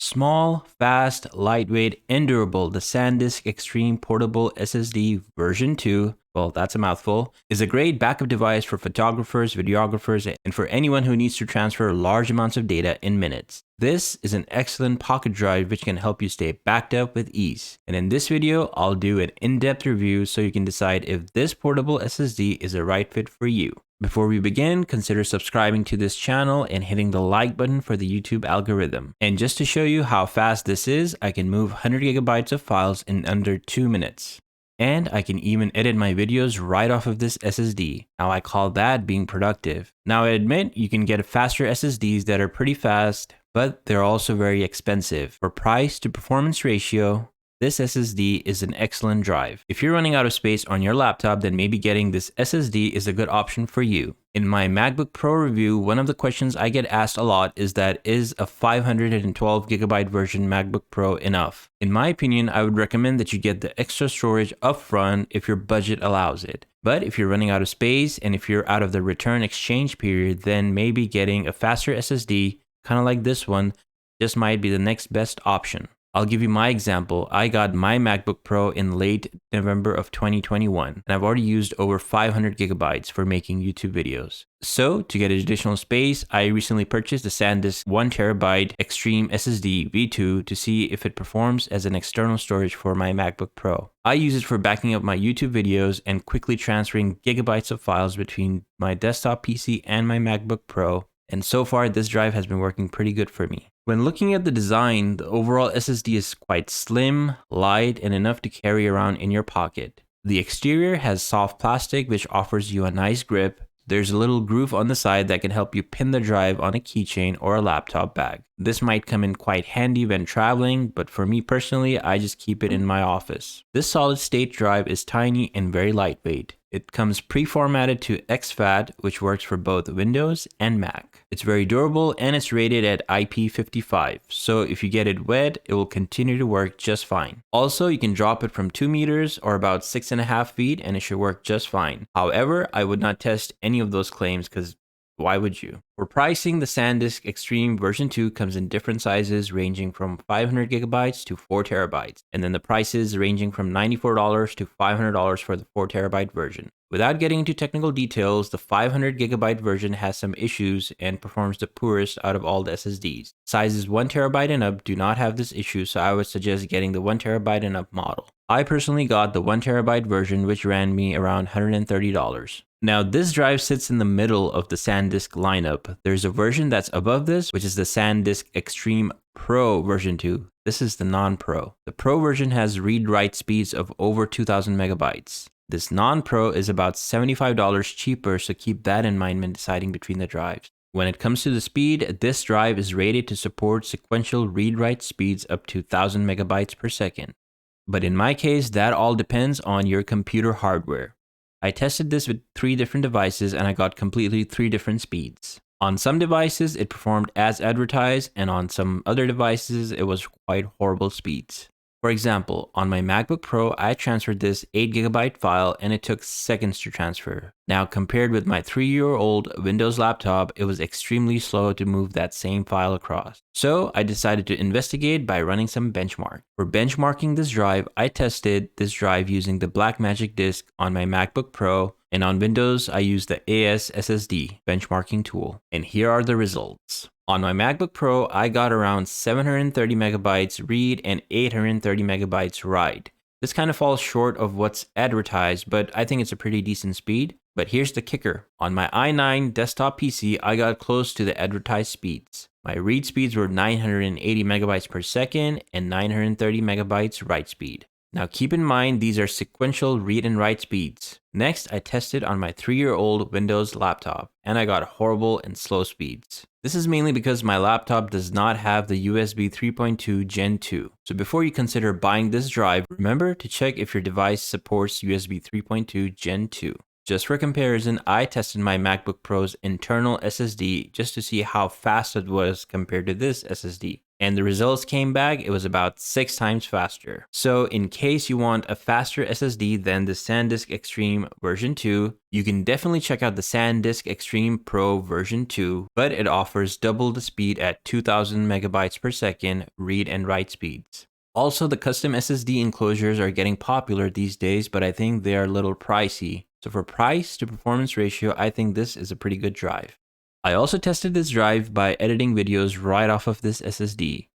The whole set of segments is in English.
Small, fast, lightweight, and durable, the SanDisk Extreme Portable SSD V2, well, that's a mouthful, is a great backup device for photographers, videographers, and for anyone who needs to transfer large amounts of data in minutes. This is an excellent pocket drive which can help you stay backed up with ease. And in this video, I'll do an in-depth review so you can decide if this portable SSD is a right fit for you. Before we begin, consider subscribing to this channel and hitting the like button for the YouTube algorithm. And just to show you how fast this is, I can move 100 gigabytes of files in under 2 minutes. And I can even edit my videos right off of this SSD. Now I call that being productive. Now I admit you can get faster SSDs that are pretty fast, but they're also very expensive. For price to performance ratio, this SSD is an excellent drive. If you're running out of space on your laptop, then maybe getting this SSD is a good option for you. In my MacBook Pro review, one of the questions I get asked a lot is that is a 512 gigabyte version MacBook Pro enough? In my opinion, I would recommend that you get the extra storage upfront if your budget allows it. But if you're running out of space and if you're out of the return exchange period, then maybe getting a faster SSD, kind of like this one, just might be the next best option. I'll give you my example. I got my MacBook Pro in late November of 2021, and I've already used over 500 gigabytes for making YouTube videos. So to get additional space, I recently purchased the SanDisk 1TB Extreme SSD V2 to see if it performs as an external storage for my MacBook Pro. I use it for backing up my YouTube videos and quickly transferring gigabytes of files between my desktop PC and my MacBook Pro. And so far, this drive has been working pretty good for me. When looking at the design, the overall SSD is quite slim, light, and enough to carry around in your pocket. The exterior has soft plastic which offers you a nice grip. There's a little groove on the side that can help you pin the drive on a keychain or a laptop bag. This might come in quite handy when traveling, but for me personally, I just keep it in my office. This solid state drive is tiny and very lightweight. It comes pre-formatted to exFAT, which works for both Windows and Mac. It's very durable and it's rated at IP55, so if you get it wet, it will continue to work just fine. Also, you can drop it from 2 meters or about 6.5 feet and it should work just fine. However, I would not test any of those claims because why would you? For pricing, the SanDisk Extreme version 2 comes in different sizes ranging from 500 gigabytes to 4 terabytes, and then the prices ranging from $94 to $500 for the 4 terabyte version. Without getting into technical details, the 500 gigabyte version has some issues and performs the poorest out of all the SSDs. Sizes 1 terabyte and up do not have this issue, so I would suggest getting the 1 terabyte and up model. I personally got the 1 terabyte version, which ran me around $130. Now, this drive sits in the middle of the SanDisk lineup. There's a version that's above this, which is the SanDisk Extreme Pro version 2. This is the non-Pro. The Pro version has read-write speeds of over 2000 megabytes. This non-Pro is about $75 cheaper, so keep that in mind when deciding between the drives. When it comes to the speed, this drive is rated to support sequential read-write speeds up to 1000 megabytes per second. But in my case, that all depends on your computer hardware. I tested this with 3 different devices and I got completely 3 different speeds. On some devices, it performed as advertised, and on some other devices, it was quite horrible speeds. For example, on my MacBook Pro, I transferred this 8 gigabyte file and it took seconds to transfer. Now, compared with my 3-year-old Windows laptop, it was extremely slow to move that same file across. So I decided to investigate by running some benchmark. For benchmarking this drive, I tested this drive using the Blackmagic disk on my MacBook Pro, and on Windows, I used the ASSSD benchmarking tool. And here are the results. On my MacBook Pro, I got around 730 megabytes read and 830 megabytes write. This kind of falls short of what's advertised, but I think it's a pretty decent speed. But here's the kicker. On my i9 desktop PC, I got close to the advertised speeds. My read speeds were 980 megabytes per second and 930 megabytes write speed. Now keep in mind these are sequential read and write speeds. Next, I tested on my 3-year-old Windows laptop, and I got horrible and slow speeds. This is mainly because my laptop does not have the USB 3.2 Gen 2. So before you consider buying this drive, remember to check if your device supports USB 3.2 Gen 2. Just for comparison, I tested my MacBook Pro's internal SSD just to see how fast it was compared to this SSD. and the results came back, it was about 6 times faster. So in case you want a faster SSD than the SanDisk Extreme version 2, you can definitely check out the SanDisk Extreme Pro version 2, but it offers double the speed at 2000 megabytes per second read and write speeds. Also, the custom SSD enclosures are getting popular these days, but I think they are a little pricey. So for price to performance ratio, I think this is a pretty good drive. I also tested this drive by editing videos right off of this SSD,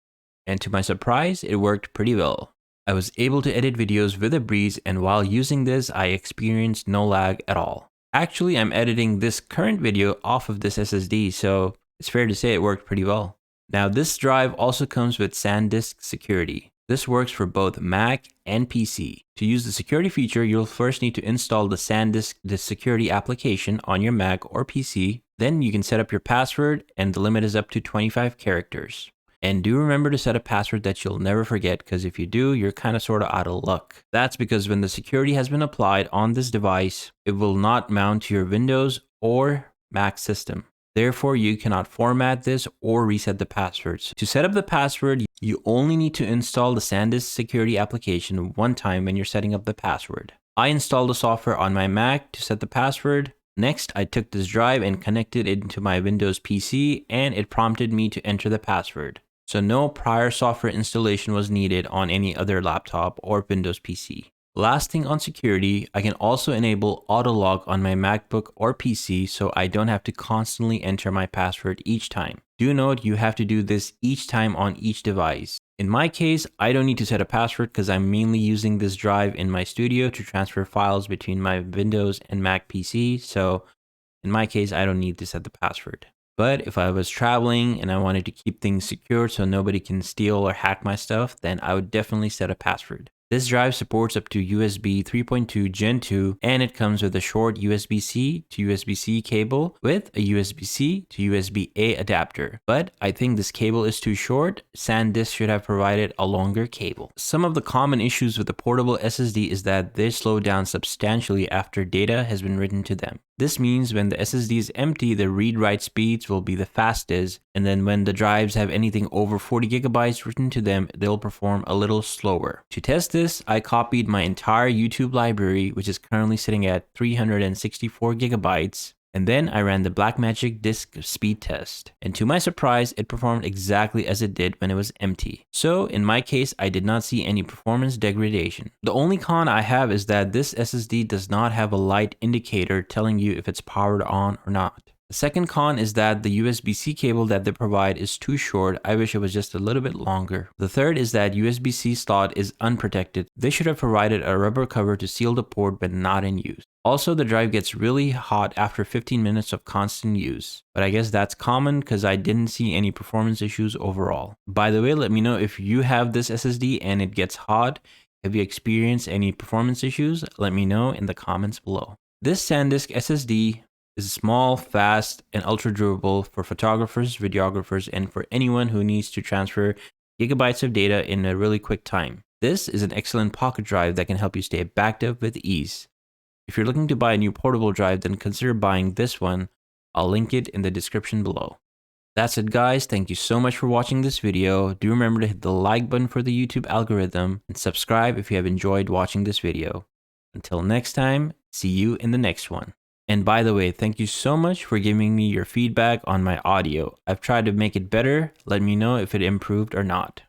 and to my surprise, it worked pretty well. I was able to edit videos with a breeze, and while using this, I experienced no lag at all. Actually, I'm editing this current video off of this SSD, so it's fair to say it worked pretty well. Now, this drive also comes with SanDisk security. This works for both Mac and PC. To use the security feature, you'll first need to install the SanDisk security application on your Mac or PC. Then you can set up your password, and the limit is up to 25 characters. And do remember to set a password that you'll never forget, because if you do, you're kind of sort of out of luck. That's because when the security has been applied on this device, it will not mount to your Windows or Mac system. Therefore, you cannot format this or reset the passwords. To set up the password, you only need to install the SanDisk security application one time when you're setting up the password. I installed the software on my Mac to set the password. Next, I took this drive and connected it into my Windows PC, and it prompted me to enter the password. So no prior software installation was needed on any other laptop or Windows PC. Last thing on security, I can also enable auto log on my MacBook or PC so I don't have to constantly enter my password each time. Do note you have to do this each time on each device. In my case, I don't need to set a password because I'm mainly using this drive in my studio to transfer files between my Windows and Mac PC, so in my case, I don't need to set the password. But if I was traveling and I wanted to keep things secure so nobody can steal or hack my stuff, then I would definitely set a password. This drive supports up to USB 3.2 Gen 2, and it comes with a short USB-C to USB-C cable with a USB-C to USB-A adapter. But I think this cable is too short. SanDisk should have provided a longer cable. Some of the common issues with the portable SSD is that they slow down substantially after data has been written to them. This means when the SSD is empty, the read-write speeds will be the fastest, and then when the drives have anything over 40 gigabytes written to them, they'll perform a little slower. To test this, I copied my entire YouTube library, which is currently sitting at 364 gigabytes, and then I ran the Blackmagic disk speed test. And to my surprise, it performed exactly as it did when it was empty. So in my case, I did not see any performance degradation. The only con I have is that this SSD does not have a light indicator telling you if it's powered on or not. The second con is that the USB-C cable that they provide is too short. I wish it was just a little bit longer. The third is that USB-C slot is unprotected. They should have provided a rubber cover to seal the port but not in use. Also, the drive gets really hot after 15 minutes of constant use. But I guess that's common because I didn't see any performance issues overall. By the way, let me know if you have this SSD and it gets hot. Have you experienced any performance issues? Let me know in the comments below. This SanDisk SSD is small, fast, and ultra durable for photographers, videographers, and for anyone who needs to transfer gigabytes of data in a really quick time. This is an excellent pocket drive that can help you stay backed up with ease. If you're looking to buy a new portable drive, then consider buying this one. I'll link it in the description below. That's it, guys. Thank you so much for watching this video. Do remember to hit the like button for the YouTube algorithm and subscribe if you have enjoyed watching this video. Until next time, see you in the next one. And by the way, thank you so much for giving me your feedback on my audio. I've tried to make it better. Let me know if it improved or not.